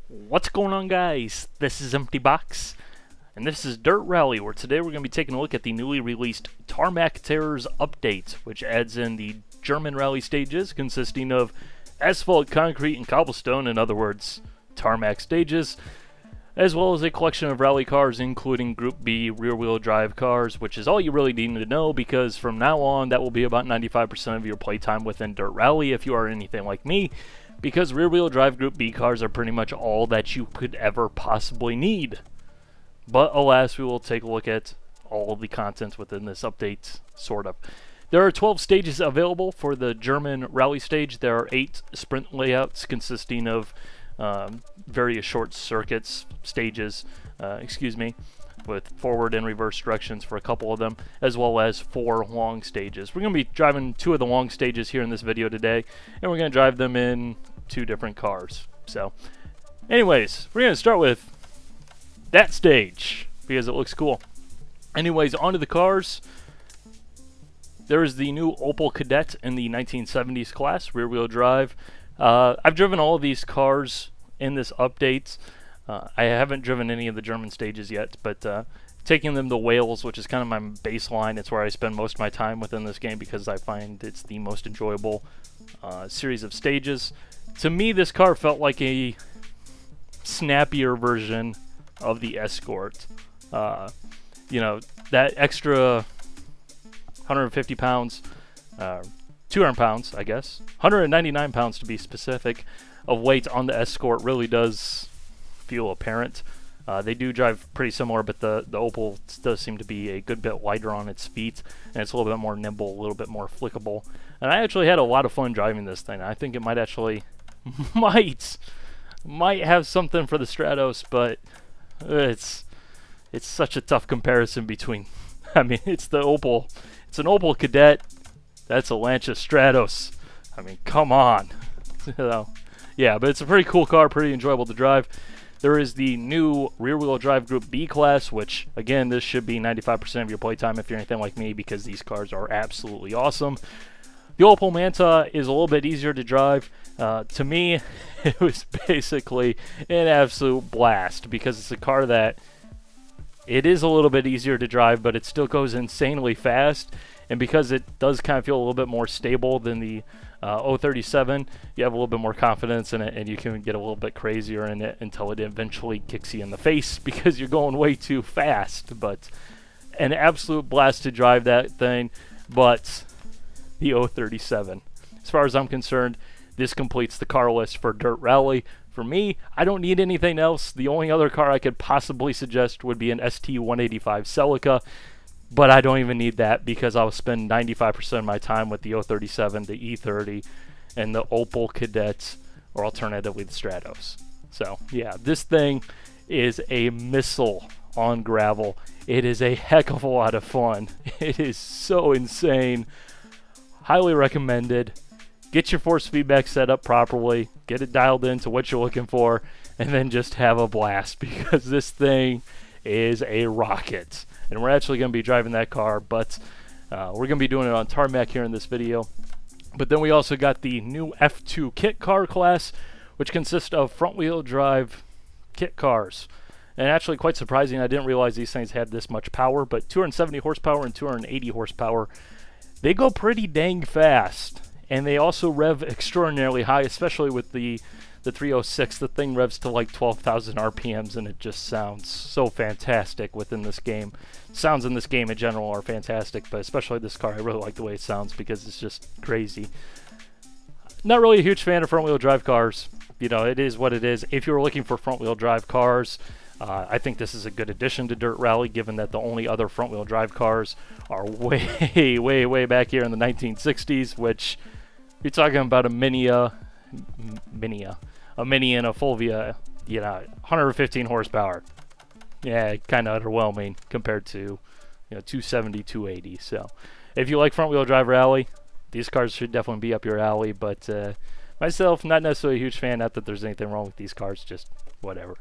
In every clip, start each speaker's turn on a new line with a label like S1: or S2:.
S1: What's going on, guys? This is Empty Box, and this is Dirt Rally, where today we're going to be taking a look at the newly released Tarmac Terrors update, which adds in the German rally stages consisting of asphalt, concrete, and cobblestone, in other words, tarmac stages, as well as a collection of rally cars, including Group B rear-wheel drive cars, which is all you really need to know, because from now on, that will be about 95% of your playtime within Dirt Rally if you are anything like me, because rear-wheel drive Group B cars are pretty much all that you could ever possibly need. But alas, we will take a look at all of the content within this update, sort of. There are 12 stages available for the German rally stage. There are 8 sprint layouts consisting of various short circuits, stages, with forward and reverse directions for a couple of them, as well as 4 long stages. We're going to be driving 2 of the long stages here in this video today, and we're going to drive them in 2 different cars. So, anyways, we're going to start with that stage, because it looks cool. Anyways, onto the cars. There is the new Opel Kadett in the 1970s class, rear-wheel drive. I've driven all of these cars in this update. I haven't driven any of the German stages yet, but taking them to Wales, which is kind of my baseline, it's where I spend most of my time within this game because I find it's the most enjoyable series of stages. To me, this car felt like a snappier version of the Escort. You know, that extra 150 pounds, 200 pounds, I guess, 199 pounds to be specific, of weight on the Escort really does feel apparent. They do drive pretty similar, but the Opel does seem to be a good bit lighter on its feet, and it's a little bit more nimble, a little bit more flickable. And I actually had a lot of fun driving this thing. I think it might actually might have something for the Stratos, but it's such a tough comparison between. I mean, it's the Opel. It's an Opel Kadett. That's a Lancia Stratos. I mean, come on. So, yeah, but it's a pretty cool car, pretty enjoyable to drive. There is the new rear-wheel drive Group B class, which, again, this should be 95% of your playtime if you're anything like me, because these cars are absolutely awesome. The Opel Manta is a little bit easier to drive. To me, it was basically an absolute blast, because it's a car that it is a little bit easier to drive, but it still goes insanely fast. And because it does kind of feel a little bit more stable than the 037, you have a little bit more confidence in it, and you can get a little bit crazier in it until it eventually kicks you in the face because you're going way too fast. But an absolute blast to drive that thing. But the 037, as far as I'm concerned, this completes the car list for Dirt Rally. For me, I don't need anything else. The only other car I could possibly suggest would be an ST-185 Celica, but I don't even need that because I'll spend 95% of my time with the 037, the E30, and the Opel Kadett, or alternatively the Stratos. So, yeah, this thing is a missile on gravel. It is a heck of a lot of fun. It is so insane. Highly recommended. Get your force feedback set up properly, get it dialed into what you're looking for, and then just have a blast, because this thing is a rocket. And we're actually going to be driving that car, but we're going to be doing it on Tarmac here in this video. But then we also got the new F2 kit car class, which consists of front-wheel drive kit cars. And actually quite surprising, I didn't realize these things had this much power, but 270 horsepower and 280 horsepower. They go pretty dang fast. And they also rev extraordinarily high, especially with the 306. The thing revs to like 12,000 RPMs, and it just sounds so fantastic within this game. Sounds in this game in general are fantastic, but especially this car, I really like the way it sounds because it's just crazy. Not really a huge fan of front-wheel drive cars. You know, it is what it is. If you're looking for front-wheel drive cars, I think this is a good addition to Dirt Rally, given that the only other front-wheel drive cars are way back here in the 1960s, which you're talking about a Mini and a Fulvia, you know, 115 horsepower. Yeah, kind of underwhelming compared to, you know, 270, 280. So, if you like front-wheel drive rally, these cars should definitely be up your alley. But myself, not necessarily a huge fan. Not that there's anything wrong with these cars, just whatever.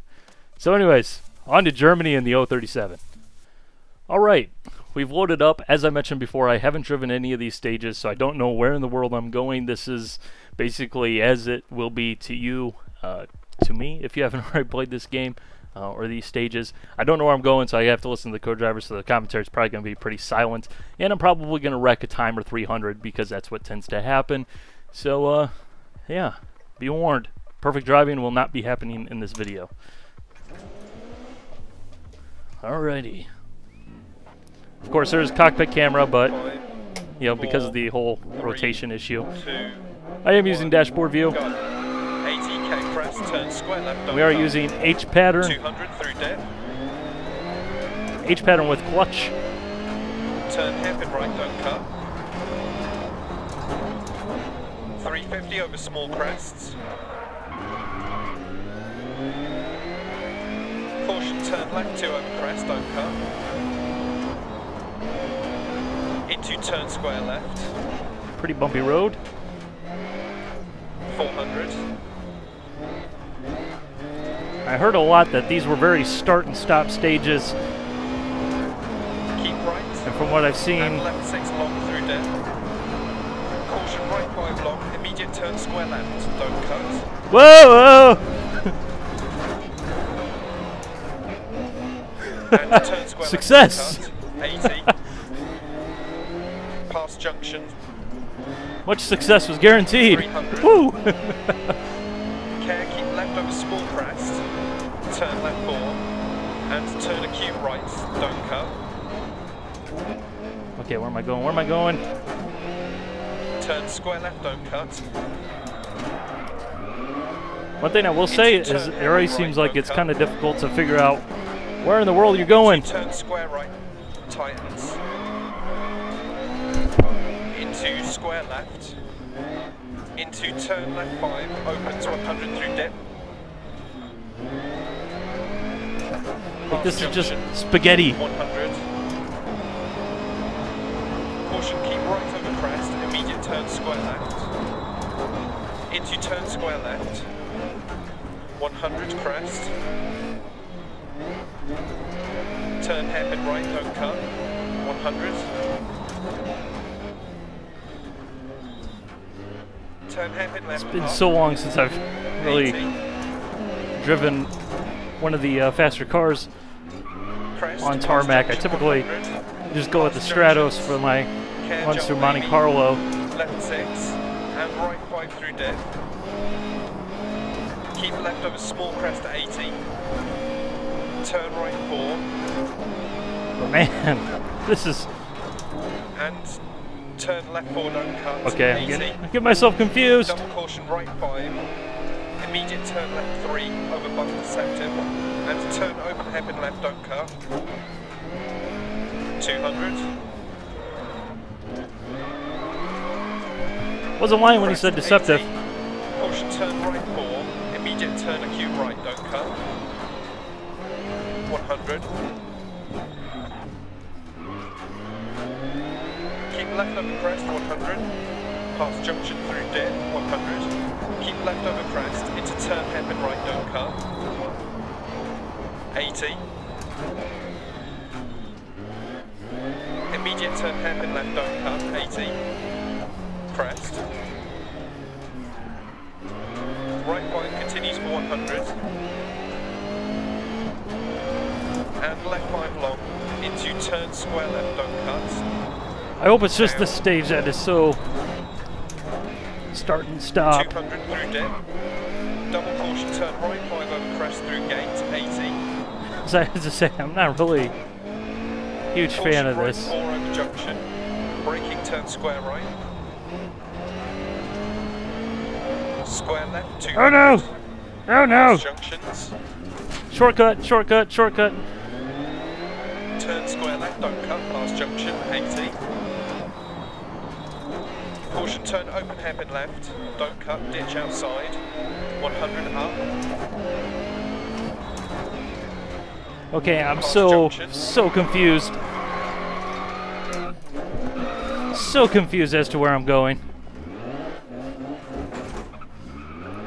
S1: So, anyways, on to Germany and the 037. All right. We've loaded up. As I mentioned before, I haven't driven any of these stages, so I don't know where in the world I'm going. This is basically as it will be to you to me if you haven't already played this game or these stages. I don't know where I'm going, so I have to listen to the co-driver, so the commentary is probably going to be pretty silent. And I'm probably going to wreck a timer 300 because that's what tends to happen. So, yeah, be warned. Perfect driving will not be happening in this video. Alrighty. Of course, there's cockpit camera, but, you know, because of the whole rotation issue, I am using dashboard view. We are using H pattern. H pattern with clutch.
S2: Turn hairpin right, don't cut. 350 over small crests. Caution, turn left 2 over crest, don't cut. Into turn square left.
S1: Pretty bumpy road.
S2: 400.
S1: I heard a lot that these were very start and stop stages.
S2: Keep right.
S1: And from what I've seen,
S2: and left 6 long through dead. Caution, right 5 long. Immediate turn square left. Don't cut.
S1: whoa,
S2: And turn square
S1: success.
S2: left. Don't cut. 80. Past junction.
S1: Much success was guaranteed.
S2: 300.
S1: Woo!
S2: Care, keep left over small crest. Turn left 4. And turn acute right. Don't cut.
S1: Okay, where am I going? Where am I going?
S2: Turn square left, don't cut.
S1: One thing I will say is it already seems like it's kind of difficult to figure out where in the world you're going.
S2: Turn square right, tightens. Into square left. Into turn left 5, opens 100 through dip.
S1: Like this is just spaghetti.
S2: 100. Caution, keep right over crest, immediate turn square left. Into turn square left. 100 crest. Turn hairpin right, don't cut. 100. Turn hairpin left.
S1: It's been
S2: up.
S1: so long since I've really
S2: 80.
S1: driven one of the faster cars
S2: Crest,
S1: on tarmac. I
S2: junction,
S1: typically
S2: 100.
S1: just go with the
S2: Past
S1: Stratos
S2: junctions.
S1: for my
S2: Care,
S1: runs
S2: jump
S1: through Monte
S2: maybe.
S1: Carlo.
S2: Left 6 and right 5 through dead. Keep left over small crest at 80. Turn right 4
S1: But man, this is
S2: and turn left 4, don't cut.
S1: okay.
S2: 80.
S1: I'm getting myself confused.
S2: Double caution right 5. Immediate turn left 3 over bump deceptive. And turn open hairpin left, don't cut. 200.
S1: Wasn't lying when he said deceptive.
S2: 80. Caution turn right 4. Immediate turn acute right, don't cut. 100. Keep left over crest, 100. Past junction through dip, 100. Keep left over crest, into turn hairpin right, don't cut. 80. Immediate turn hairpin left, don't cut, 80. Crest. Right 5 continues for 100. And left 5 long, into turn square left, don't cut.
S1: I hope it's just this stage that is so start and stop.
S2: 200 through dip. Double caution, turn right 5 over crest through gate, 80.
S1: As I have to say, I'm not really a huge fan of
S2: Right
S1: this.
S2: 4 over junction. Braking turn square right. Square left 200.
S1: Oh no! Oh no!
S2: Junctions.
S1: Shortcut, shortcut, shortcut.
S2: Turn square left, don't cut, past junction, 80. Caution, turn open hairpin left, don't cut, ditch outside, 100 up.
S1: Okay, I'm
S2: Past
S1: so
S2: junction.
S1: confused. So confused as to where I'm going.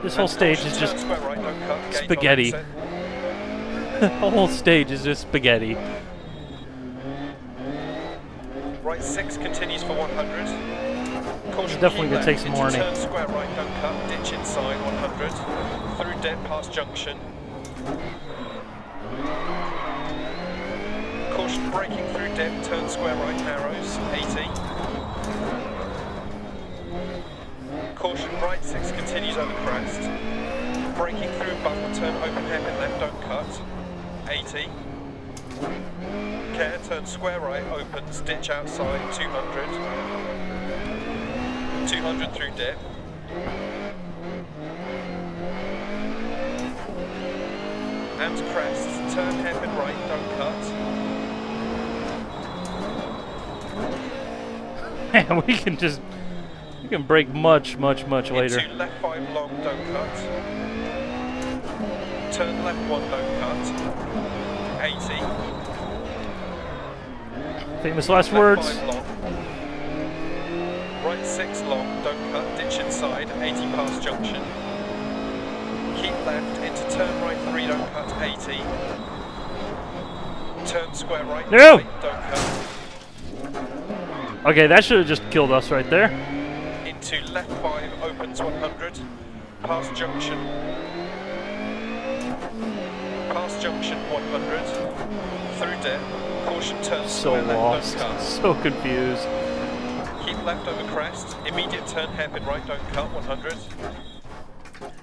S1: This whole stage is just
S2: Square right, don't cut, gate
S1: spaghetti.
S2: on
S1: The whole stage is just spaghetti.
S2: Right 6 continues for 100. Caution,
S1: definitely
S2: keep
S1: gonna take
S2: left
S1: some
S2: into
S1: warning.
S2: turn square right, don't cut, ditch inside 100, through dip past junction. Caution, braking through dip, turn square right, narrows, 80. Caution, right 6 continues over crest. Braking through bump, turn open hairpin left, don't cut, 80. Care, turn square right, opens, ditch outside, 200. 200 through dip. And crest, turn hairpin right, don't cut.
S1: Man, we can brake much later.
S2: Into left 5 long, don't cut. Turn left 1, don't cut. 80.
S1: Famous last
S2: Left
S1: words.
S2: 5 long. Right 6 long, don't cut, ditch inside, 80 past junction. Keep left into turn right 3, don't cut, 80. Turn square right,
S1: No!
S2: right, don't cut.
S1: Okay, that should have just killed us right there.
S2: Into left 5, opens 100. Past junction. Past junction 100. Through dip. Caution, turn
S1: So
S2: square
S1: lost.
S2: left, don't cut.
S1: So confused.
S2: Keep left over crest. Immediate turn hairpin right, don't cut, 100.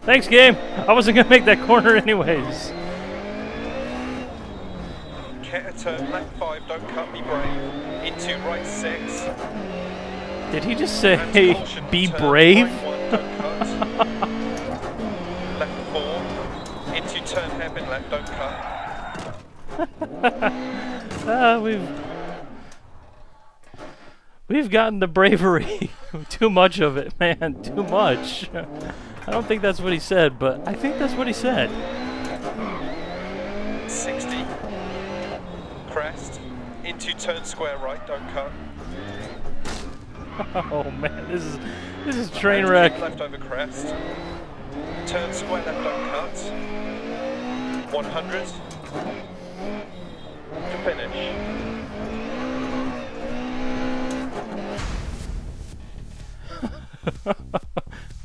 S1: Thanks, game. I wasn't gonna make that corner anyways.
S2: Care, turn left 5, don't cut, be brave. Into right 6.
S1: Did he just say,
S2: And
S1: hey,
S2: caution,
S1: be
S2: turn
S1: brave?
S2: right 1, don't cut. Left 4. Into turn hairpin left, don't cut.
S1: We've gotten the bravery. Too much of it, man. Too much. I don't think that's what he said, but I think that's what he said.
S2: 60. Crest. Into turn square right, don't cut.
S1: Oh man, this is train
S2: And
S1: wreck.
S2: keep left over crest. Turn square left, don't cut. 100. To finish.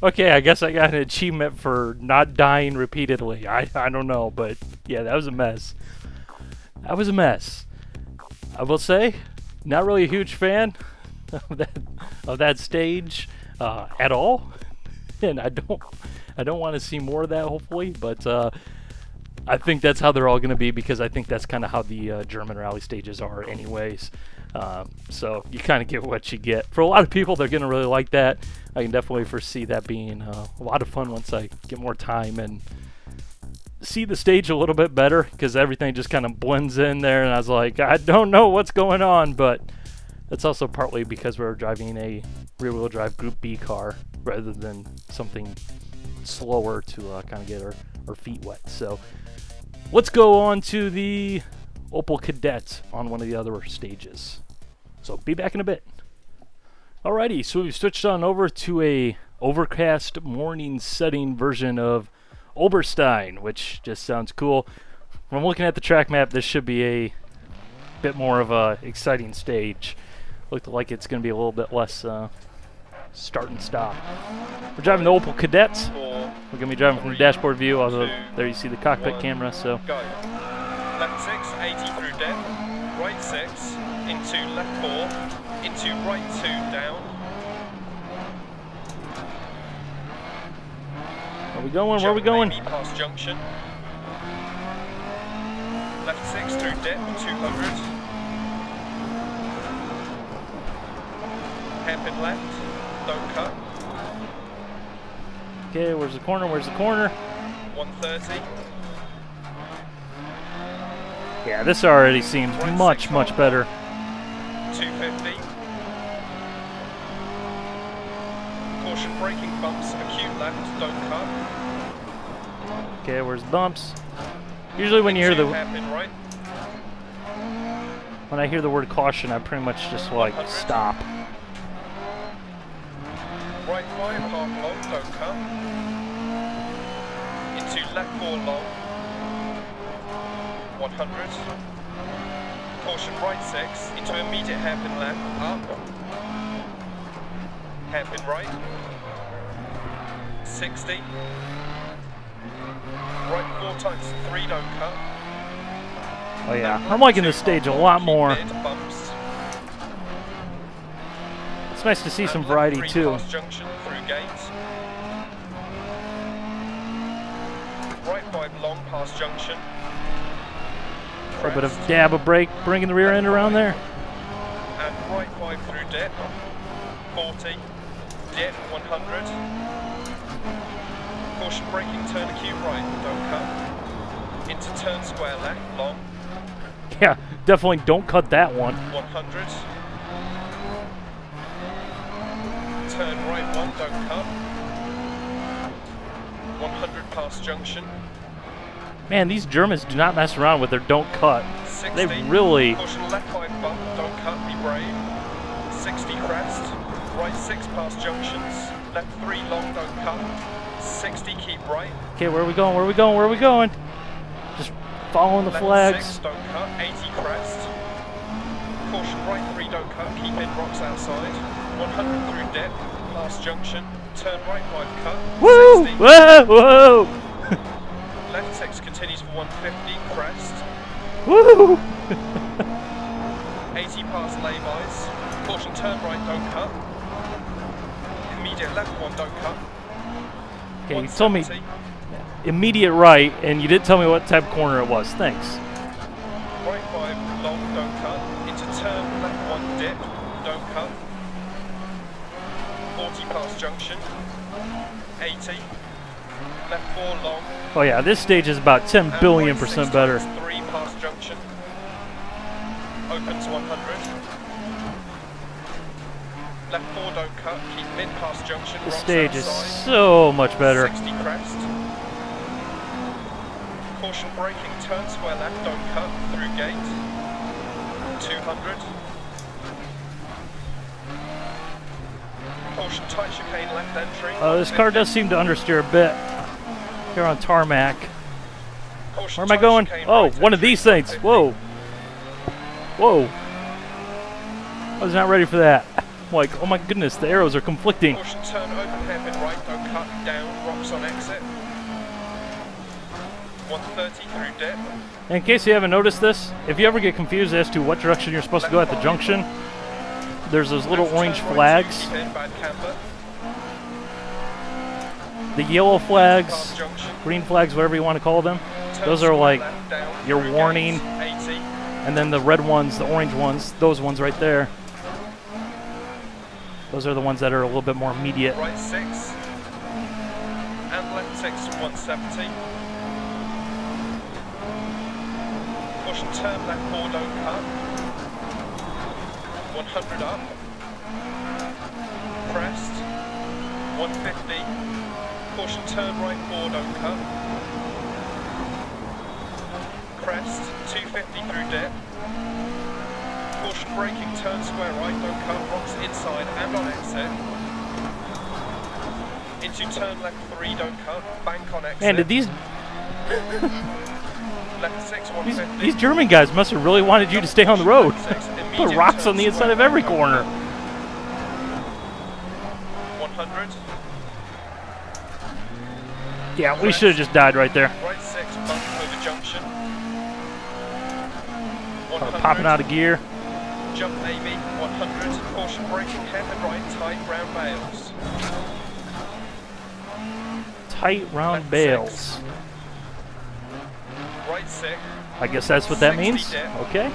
S1: Okay, I guess I got an achievement for not dying repeatedly. I don't know, but yeah, that was a mess. That was a mess. I will say, not really a huge fan of that stage at all, and I don't want to see more of that, hopefully. But I think that's how they're all going to be, because I think that's kind of how the German rally stages are, anyways. So you kind of get what you get. For a lot of people, they're going to really like that. I can definitely foresee that being a lot of fun once I get more time and see the stage a little bit better, because everything just kind of blends in there, and I was like, I don't know what's going on. But that's also partly because we're driving a rear-wheel drive Group B car rather than something slower to kind of get our feet wet. So let's go on to the Opel Kadett on one of the other stages. So be back in a bit. Alrighty, so we've switched on over to a overcast morning setting version of Oberstein, which just sounds cool. From looking at the track map, this should be a bit more of a exciting stage. Looked like it's going to be a little bit less start and stop. We're driving the Opel Kadett. We're going to be driving from the dashboard view, although there you see the cockpit camera. So
S2: Go. Left 6, 80 through dip. Right 6, into left 4, into right 2, down.
S1: where we going? Where are we going?
S2: Maybe past junction. Left 6 through dip, 200. Hairpin left, don't cut.
S1: Okay, where's the corner? Where's the corner?
S2: 130.
S1: Yeah, this already seems
S2: Right
S1: much
S2: 6
S1: better.
S2: 250. Caution braking bumps, acute left, don't cut.
S1: Okay, where's the bumps? Usually when you hear
S2: Hairpin right.
S1: when I hear the word caution, I pretty much just like
S2: 100.
S1: stop.
S2: Right 5 half long, don't cut. Into left 4 long. 100. Caution right 6 into immediate hairpin left, up. hairpin right. 60. Right 4 times, 3 don't cut.
S1: Oh yeah, I'm liking this stage a lot more.
S2: Mid, bumps.
S1: It's nice to see some
S2: And
S1: variety
S2: left 3
S1: too.
S2: past junction through gate. Right 5 long past junction.
S1: A little bit of dab of brake, bringing the rear end around there.
S2: And right 5 through dip. 40. Dip 100. Caution braking, turn acute right, don't cut. Into turn square left, long.
S1: Yeah, definitely don't cut that one.
S2: 100. Turn right 1, don't cut. 100 past junction.
S1: Man, these Germans do not mess around with their don't cut.
S2: 60.
S1: They really...
S2: Caution left 5 bump, don't cut, be brave. 60 crest. Right 6 past junctions. Left 3 long, don't cut. 60 keep right.
S1: Okay, where are we going? Where are we going? Where are we going? Just following the
S2: Left
S1: flags.
S2: 6 don't cut, 80 crest. Caution right 3 don't cut, keep in rocks outside. 100 through dip, past junction. Turn right 5 cut.
S1: Woo!
S2: 60.
S1: Whoa! Whoa!
S2: Left 6 continues for 150, crest.
S1: Woo!
S2: 80 past laybys. Caution turn right, don't cut. Immediate left 1, don't cut.
S1: Okay, you told me
S2: 170.
S1: immediate right, and you didn't tell me what type of corner it was. Thanks.
S2: Right 5 long, don't cut. Into turn left 1 dip, don't cut. 40 past junction. 80. Left 4 long.
S1: Oh yeah, this stage is about 10 billion % better.
S2: 3 past junction. Opens 100. Left 4 don't cut. Keep mid past junction.
S1: This
S2: rocks
S1: stage is
S2: outside.
S1: so much better.
S2: 60 crest. Caution braking. Turn square left. Don't cut. Through gate. 200. Caution tight chicane left entry.
S1: This car does seem to understeer a bit here on Tarmac.
S2: Caution
S1: Where am I
S2: tight
S1: going?
S2: chicane
S1: Oh,
S2: right
S1: one of
S2: entry,
S1: these things.
S2: 150.
S1: Whoa. Whoa. I was not ready for that. I'm like, oh my goodness, the arrows are conflicting.
S2: Caution turn open hairpin right, don't cut down, rocks on exit. 130 through dip.
S1: And in case you haven't noticed this, if you ever get confused as to what direction you're supposed to go at the junction, there's those little
S2: Left
S1: orange
S2: turn right
S1: flags.
S2: two, keep in, bad camber.
S1: The yellow flags,
S2: Past junction.
S1: green flags, whatever you want to call them.
S2: Turn
S1: Those are
S2: square
S1: like
S2: left, down,
S1: your
S2: through
S1: warning.
S2: gates, 80.
S1: And then the red ones, the orange ones, those ones right there. Those are the ones that are a little bit more immediate.
S2: Right 6. And left 6 to 170. Caution turn left 4, don't cut. 100 up. Crest. 150. Caution turn right 4, don't cut. Crest. 250 through dip. Caution braking, turn square right, don't cut, rocks inside and on exit. Into turn left 3, don't cut, bank on exit.
S1: Man, did these
S2: Left 6, 150.
S1: these German guys must have really wanted you to stay on the road.
S2: Left 6,
S1: Put
S2: immediate
S1: rocks
S2: turn
S1: on the inside
S2: square
S1: of every
S2: right,
S1: corner.
S2: 100.
S1: Yeah, we should have just died right there.
S2: Right 6, bump over junction. 100.
S1: Popping out of gear.
S2: Jump Navy, 100. Caution braking, hairpin right, tight round bales.
S1: Tight round
S2: Left
S1: bales.
S2: 6. Right 6.
S1: I guess that's what that
S2: 60
S1: means.
S2: dip.
S1: Okay.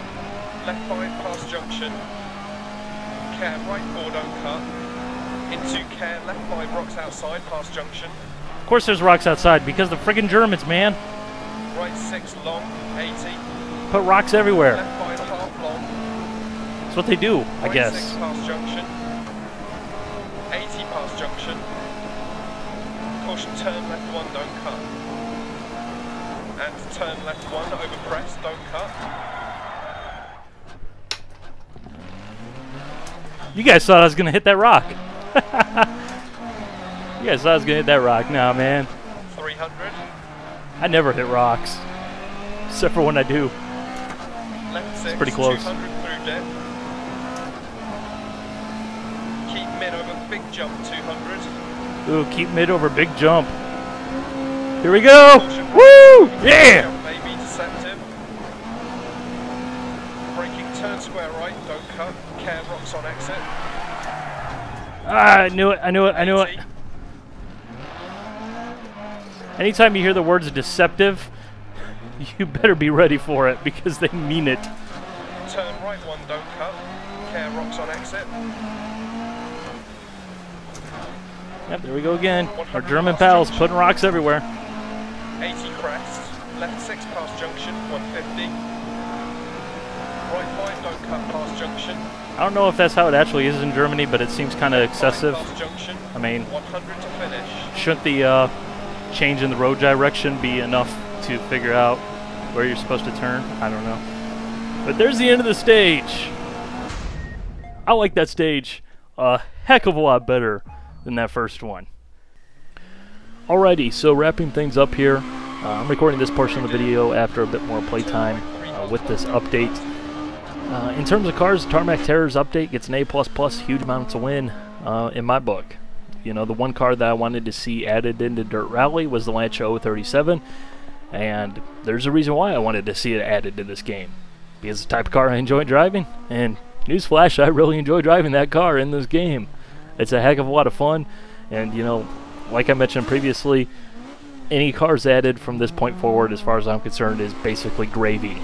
S2: Left 5 past junction. Care right 4 don't cut. Into care left 5 rocks outside past junction.
S1: Of course there's rocks outside because the friggin' Germans, man.
S2: Right 6 long, 80.
S1: Put rocks everywhere.
S2: Left 5 half long.
S1: That's what they do, I
S2: Right
S1: guess.
S2: 6 past junction. 80 past junction. Caution turn left 1 don't cut. And turn left 1 over crest, don't cut.
S1: You guys thought I was gonna hit that rock. You guys thought I was gonna hit that rock. Nah, man.
S2: 300.
S1: I never hit rocks. Except for when I do.
S2: Left 6,
S1: pretty close.
S2: 200 through dip. Keep mid over big jump 200.
S1: Ooh, keep mid over big jump. Here we go! Woo! Yeah!
S2: Maybe deceptive. Braking, turn square right, don't cut. Care rocks on exit.
S1: Ah, I knew it, I knew it, I knew it. Anytime you hear the words deceptive, you better be ready for it because they mean it.
S2: Turn right one, don't cut. Care rocks on exit.
S1: Yep, there we go again. Our German pals putting rocks everywhere.
S2: 80 crest. Left 6 past junction, 150. Right 5, don't cut past junction.
S1: I don't know if that's how it actually is in Germany, but it seems kind of excessive.
S2: Junction,
S1: I mean,
S2: 100 to finish.
S1: Shouldn't the change in the road direction be enough to figure out where you're supposed to turn? I don't know. But there's the end of the stage. I like that stage a heck of a lot better than that first one. Alrighty, so wrapping things up here. I'm recording this portion of the video after a bit more playtime with this update. In terms of cars, Tarmac Terrors update gets an A++, huge amount to win in my book. You know, the one car that I wanted to see added into Dirt Rally was the Lancia 037, and there's a reason why I wanted to see it added to this game. Because it's the type of car I enjoy driving, and newsflash, I really enjoy driving that car in this game. It's a heck of a lot of fun, and you know, like I mentioned previously, any cars added from this point forward, as far as I'm concerned, is basically gravy.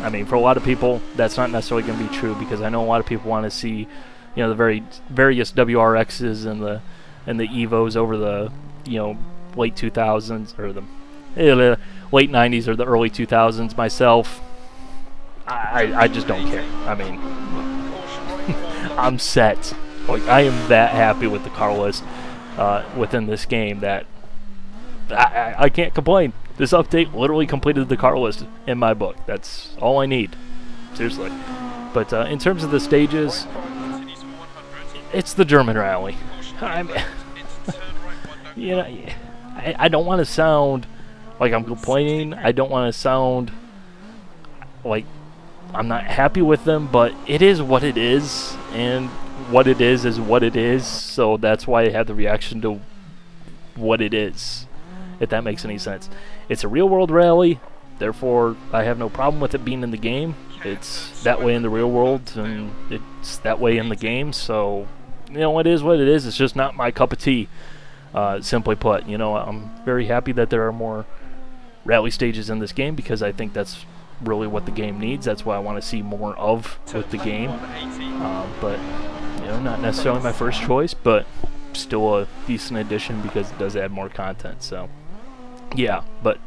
S1: I mean, for a lot of people, that's not necessarily going to be true, because I know a lot of people want to see, you know, the various WRXs and the Evos over the, you know, late 2000s or the late 90s or the early 2000s. Myself, I just don't care. I mean, I'm set. Like, I am that happy with the car list within this game that I can't complain. This update literally completed the car list in my book. That's all I need. Seriously. But in terms of the stages, it's the German rally. I mean, you know, I don't want to sound like I'm complaining. I don't want to sound like I'm not happy with them, but it is what it is, and what it is what it is, so that's why I have the reaction to what it is, if that makes any sense. It's a real-world rally, therefore I have no problem with it being in the game. It's that way in the real world, and it's that way in the game, so, you know, it is what it is. It's just not my cup of tea, simply put. You know, I'm very happy that there are more rally stages in this game, because I think that's really what the game needs. That's what I want to see more of with the game. But, you know, not necessarily my first choice, but still a decent addition because it does add more content. So, yeah, but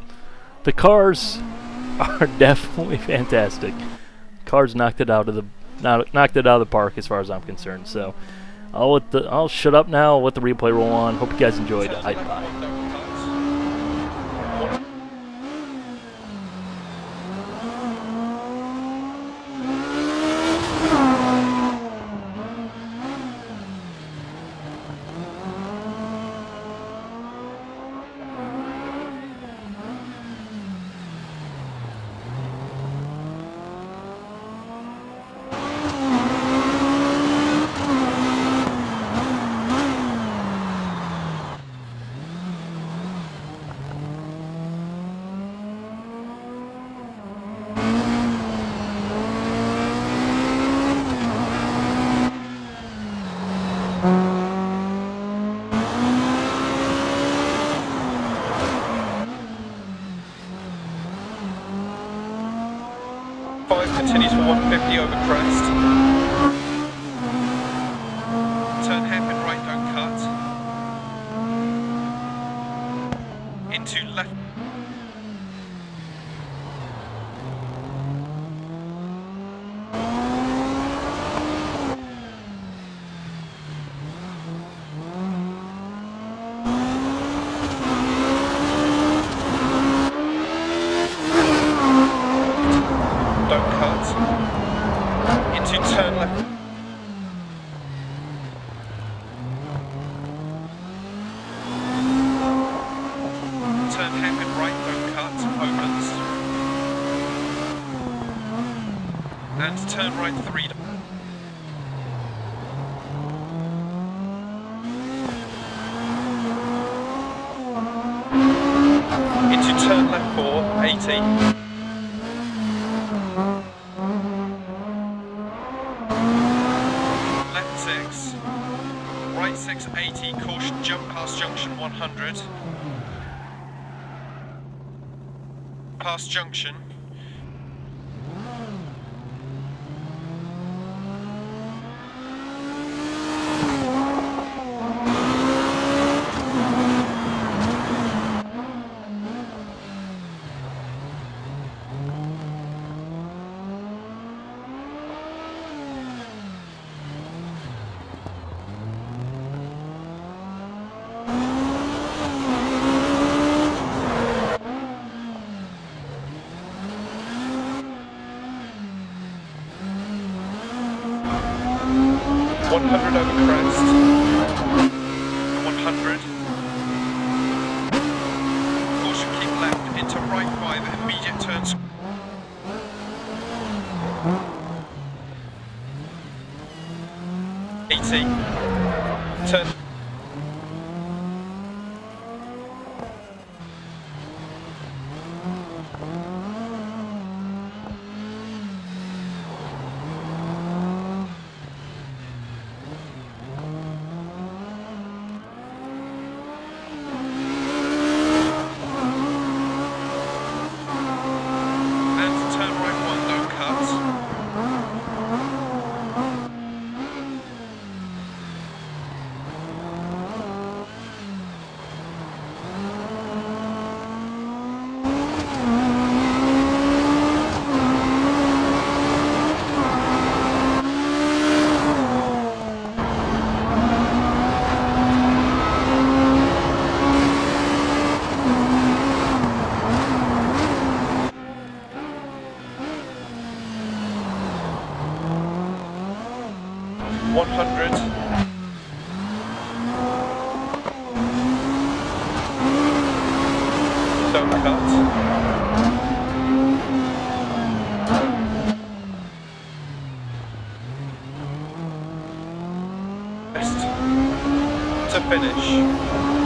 S1: the cars are definitely fantastic. Cars knocked it out of the park as far as I'm concerned. So, I'll shut up now. I'll let the replay roll on. Hope you guys enjoyed. Bye.
S2: 5 continues for 150 over crest. Turn hairpin right, don't cut. Into left. Turn left. Turn hairpin right, don't cut, opens. And turn right 3. junction 100. Past junction. Over crest, 100. Caution, keep left into right 5 at immediate turns. Turn. Don't cut. Rest to finish.